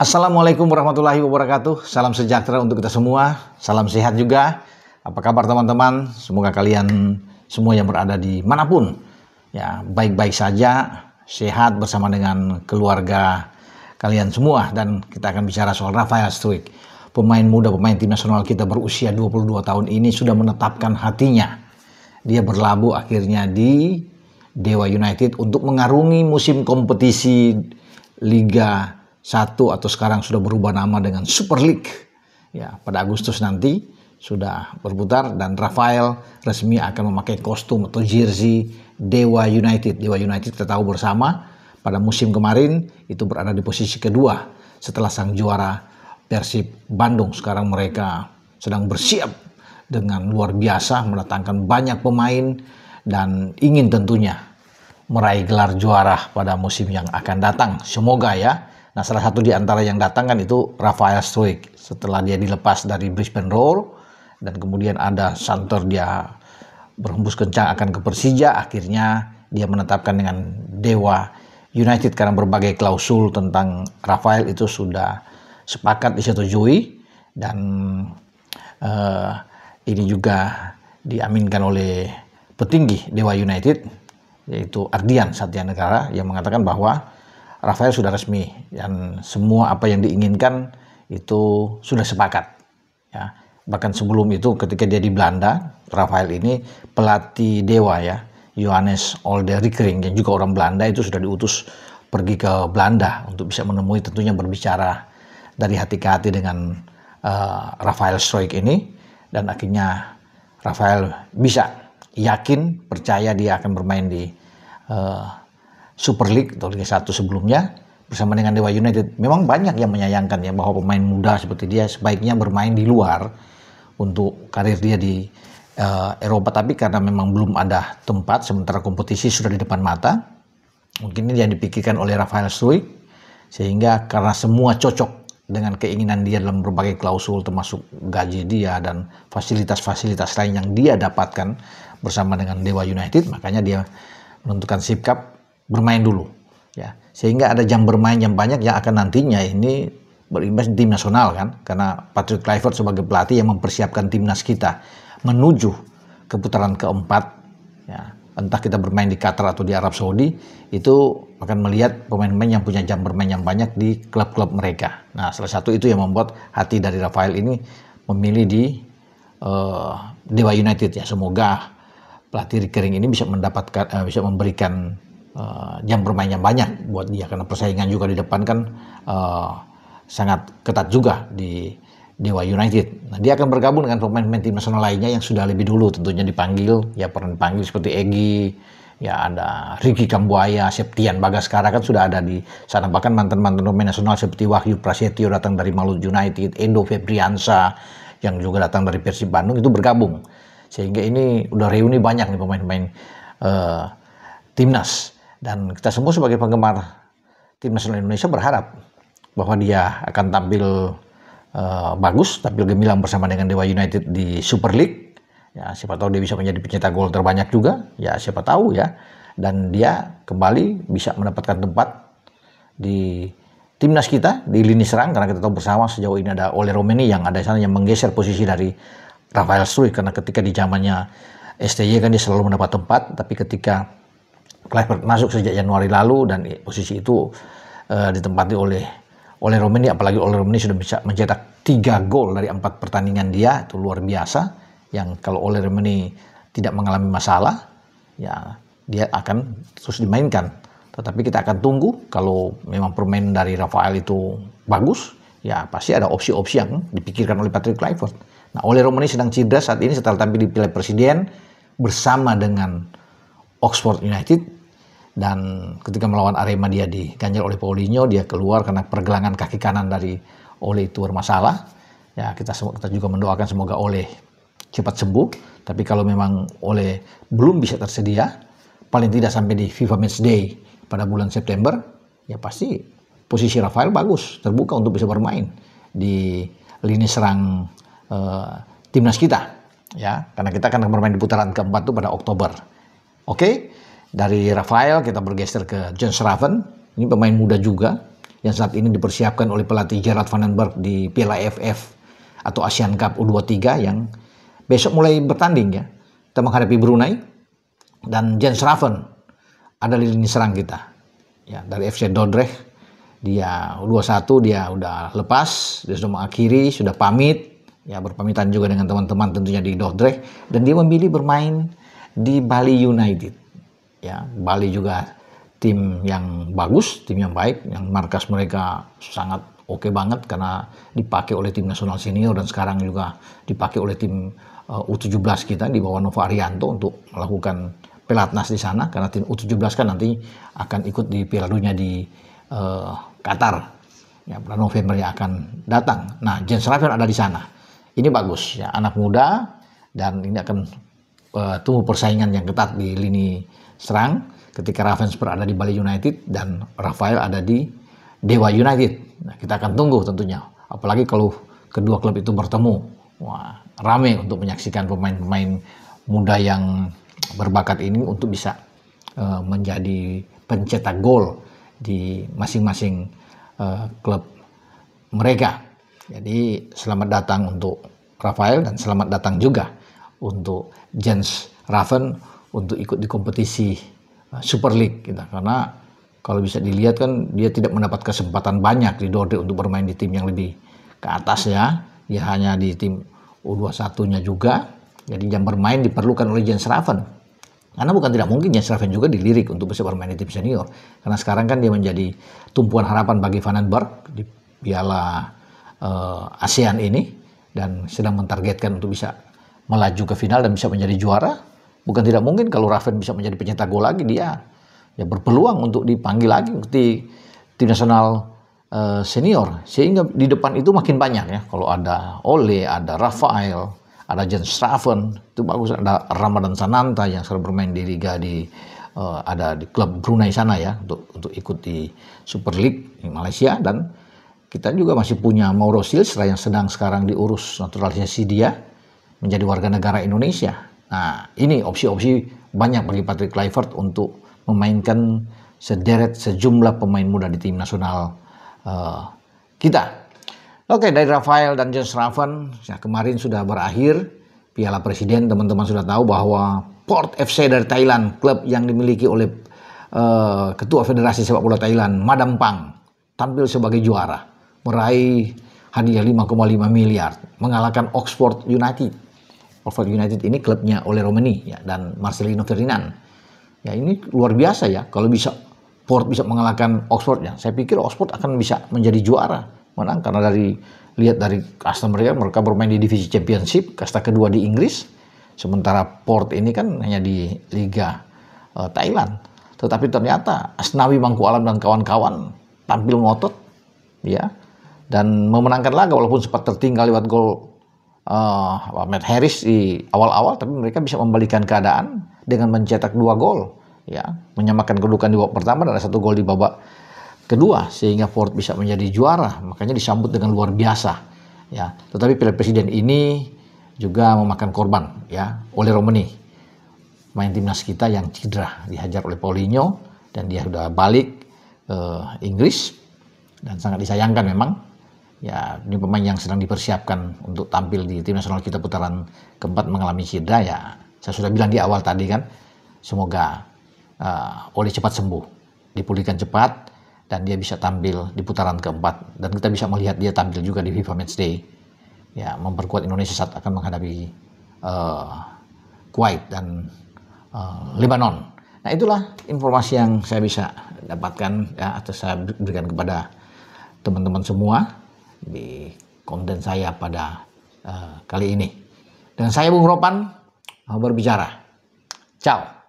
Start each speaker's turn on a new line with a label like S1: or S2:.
S1: Assalamualaikum warahmatullahi wabarakatuh. Salam sejahtera untuk kita semua. Salam sehat juga. Apa kabar teman-teman? Semoga kalian semua yang berada di manapun ya baik-baik saja, sehat bersama dengan keluarga kalian semua. Dan kita akan bicara soal Rafael Struijk. Pemain muda, pemain tim nasional kita berusia 22 tahun ini sudah menetapkan hatinya. Dia berlabuh akhirnya di Dewa United untuk mengarungi musim kompetisi Liga 1 atau sekarang sudah berubah nama dengan Super League. Ya, pada Agustus nanti sudah berputar dan Rafael resmi akan memakai kostum atau jersey Dewa United. Dewa United kita tahu bersama pada musim kemarin itu berada di posisi kedua setelah sang juara Persib Bandung. Sekarang mereka sedang bersiap dengan luar biasa mendatangkan banyak pemain dan ingin tentunya meraih gelar juara pada musim yang akan datang. Semoga ya. Nah, salah satu di antara yang datang kan itu Rafael Struijk. Setelah dia dilepas dari Brisbane Roar dan kemudian ada santer dia berhembus kencang akan ke Persija, akhirnya dia menetapkan dengan Dewa United karena berbagai klausul tentang Rafael itu sudah sepakat disetujui dan ini juga diaminkan oleh petinggi Dewa United yaitu Ardian Satyanegara yang mengatakan bahwa Rafael sudah resmi dan semua apa yang diinginkan itu sudah sepakat. Ya, bahkan sebelum itu ketika dia di Belanda, Rafael ini pelatih Dewa ya, Johannes Olderikring yang juga orang Belanda itu sudah diutus pergi ke Belanda untuk bisa menemui tentunya berbicara dari hati ke hati dengan Rafael Struijk ini dan akhirnya Rafael bisa yakin percaya dia akan bermain di Super League atau Liga 1 sebelumnya bersama dengan Dewa United. Memang banyak yang menyayangkan ya bahwa pemain muda seperti dia sebaiknya bermain di luar untuk karir dia di Eropa, tapi karena memang belum ada tempat sementara kompetisi sudah di depan mata, mungkin ini yang dipikirkan oleh Rafael Struijk sehingga karena semua cocok dengan keinginan dia dalam berbagai klausul termasuk gaji dia dan fasilitas-fasilitas lain yang dia dapatkan bersama dengan Dewa United, makanya dia menentukan sikap bermain dulu ya, sehingga ada jam bermain yang banyak yang akan nantinya ini berimbas di tim nasional kan, karena Patrick Kluivert sebagai pelatih yang mempersiapkan timnas kita menuju ke putaran keempat ya, entah kita bermain di Qatar atau di Arab Saudi, itu akan melihat pemain-pemain yang punya jam bermain yang banyak di klub-klub mereka. Nah, salah satu itu yang membuat hati dari Rafael ini memilih di Dewa United ya. Semoga pelatih Rickering ini bisa mendapatkan bisa memberikan jam bermain yang banyak buat dia karena persaingan juga di depan kan sangat ketat juga di Dewa United. Nah, dia akan bergabung dengan pemain-pemain tim nasional lainnya yang sudah lebih dulu tentunya dipanggil, ya pernah dipanggil seperti Egy, ya ada Ricky Kambuaya, Septian Bagaskara kan sudah ada di sana, bahkan mantan-mantan pemain nasional seperti Wahyu Prasetyo datang dari Maluku United, Endo Febriansa yang juga datang dari Persib Bandung itu bergabung. Sehingga ini udah reuni banyak nih pemain-pemain timnas. Dan kita semua sebagai penggemar tim nasional Indonesia berharap bahwa dia akan tampil bagus, tampil gemilang bersama dengan Dewa United di Super League. Ya, siapa tahu dia bisa menjadi pencetak gol terbanyak juga. Ya, siapa tahu ya. Dan dia kembali bisa mendapatkan tempat di timnas kita di lini serang karena kita tahu bersama sejauh ini ada Ole Romeni yang ada di sana yang menggeser posisi dari Rafael Struijk karena ketika di zamannya STY kan dia selalu mendapat tempat, tapi ketika Kluivert masuk sejak Januari lalu dan posisi itu ditempati oleh Romeni, apalagi Ole Romeni sudah bisa mencetak 3 gol dari 4 pertandingan dia, itu luar biasa. Yang kalau Ole Romeni tidak mengalami masalah, ya dia akan terus dimainkan. Tetapi kita akan tunggu kalau memang permainan dari Rafael itu bagus, ya pasti ada opsi-opsi yang dipikirkan oleh Patrick Kluivert. Nah, Ole Romeni sedang cedera saat ini setelah tampil di Piala Presiden bersama dengan Oxford United. Dan ketika melawan Arema dia diganjal oleh Paulinho, dia keluar karena pergelangan kaki kanan dari Ole itu bermasalah. Ya, kita juga mendoakan semoga Ole cepat sembuh. Tapi kalau memang Ole belum bisa tersedia, paling tidak sampai di FIFA Matchday pada bulan September, ya pasti posisi Rafael bagus, terbuka untuk bisa bermain di lini serang timnas kita. Ya, karena kita akan bermain di putaran keempat itu pada Oktober. Oke. Dari Rafael kita bergeser ke John Schraven. Ini pemain muda juga yang saat ini dipersiapkan oleh pelatih Gerard van den Berg di Piala AFF atau Asian Cup U23 yang besok mulai bertanding ya. Kita menghadapi Brunei dan Jens Raven ada di lini serang kita. Ya, dari FC Dordrecht dia U21 dia udah lepas, dia sudah mengakhiri, sudah pamit, ya berpamitan juga dengan teman-teman tentunya di Dordrecht dan dia memilih bermain di Bali United. Ya, Bali juga tim yang bagus, tim yang baik, yang markas mereka sangat oke banget karena dipakai oleh tim nasional senior dan sekarang juga dipakai oleh tim U17 kita di bawah Nova Arianto untuk melakukan pelatnas di sana karena tim U17 kan nanti akan ikut di Piala Dunia di Qatar. Ya, bulan November yang akan datang. Nah, Jens Raven ada di sana. Ini bagus ya, anak muda dan ini akan tumbuh persaingan yang ketat di lini serang ketika Ravensburg ada di Bali United dan Rafael ada di Dewa United. Nah, kita akan tunggu tentunya. Apalagi kalau kedua klub itu bertemu. Wah, rame untuk menyaksikan pemain-pemain muda yang berbakat ini untuk bisa menjadi pencetak gol di masing-masing klub mereka. Jadi selamat datang untuk Rafael dan selamat datang juga untuk Jens Raven untuk ikut di kompetisi Super League kita. Karena kalau bisa dilihat kan dia tidak mendapat kesempatan banyak di Dordrecht untuk bermain di tim yang lebih ke atas ya. Dia hanya di tim U21-nya juga. Jadi jam bermain diperlukan oleh Jens Raven. Karena bukan tidak mungkin Jens Raven juga dilirik untuk bisa bermain di tim senior. Karena sekarang kan dia menjadi tumpuan harapan bagi Van den Berg di Piala ASEAN ini. Dan sedang mentargetkan untuk bisa melaju ke final dan bisa menjadi juara. Bukan tidak mungkin kalau Raven bisa menjadi pencetak gol lagi, dia ya berpeluang untuk dipanggil lagi di tim nasional senior. Sehingga di depan itu makin banyak ya. Kalau ada Ole, ada Rafael, ada Jens Raven, itu bagus. Ada Ramadan Sananta yang sekarang bermain di liga ada di klub Brunei sana ya untuk ikut di Super League di Malaysia. Dan kita juga masih punya Mauro Silstra yang sedang sekarang diurus naturalisasi dia menjadi warga negara Indonesia. Nah, ini opsi-opsi banyak bagi Patrick Kluivert untuk memainkan sejumlah pemain muda di tim nasional kita. Oke, dari Rafael dan Jens Raven, ya, kemarin sudah berakhir Piala Presiden. Teman-teman sudah tahu bahwa Port FC dari Thailand, klub yang dimiliki oleh Ketua Federasi Sepak Bola Thailand, Madam Pang, tampil sebagai juara, meraih hadiah 5,5 miliar, mengalahkan Oxford United. Oxford United ini klubnya Ole Romani ya, dan Marcelino Ferdinand. Ya, ini luar biasa ya, kalau bisa Port bisa mengalahkan Oxford ya. Saya pikir Oxford akan bisa menjadi juara. Menang karena lihat dari kasta mereka bermain di divisi Championship, kasta kedua di Inggris. Sementara Port ini kan hanya di Liga Thailand. Tetapi ternyata Asnawi Mangku Alam dan kawan-kawan tampil ngotot ya dan memenangkan laga walaupun sempat tertinggal lewat gol Matt Harris di awal-awal, tapi mereka bisa membalikan keadaan dengan mencetak 2 gol. Ya, menyamakan kedudukan di babak pertama dan ada 1 gol di babak kedua sehingga Port bisa menjadi juara. Makanya disambut dengan luar biasa. Ya, tetapi Piala Presiden ini juga memakan korban ya oleh Romani, main timnas kita yang cedera, dihajar oleh Paulinho dan dia sudah balik ke Inggris dan sangat disayangkan memang. Ya, ini pemain yang sedang dipersiapkan untuk tampil di tim nasional kita putaran keempat mengalami cedera ya. Saya sudah bilang di awal tadi kan, semoga Oli cepat sembuh, dipulihkan cepat, dan dia bisa tampil di putaran keempat. Dan kita bisa melihat dia tampil juga di FIFA Matchday. Ya, memperkuat Indonesia saat akan menghadapi Kuwait dan Lebanon. Nah, itulah informasi yang saya bisa dapatkan ya, atau saya berikan kepada teman-teman semua di konten saya pada kali ini. Dan saya Bung Ropan berbicara. Ciao.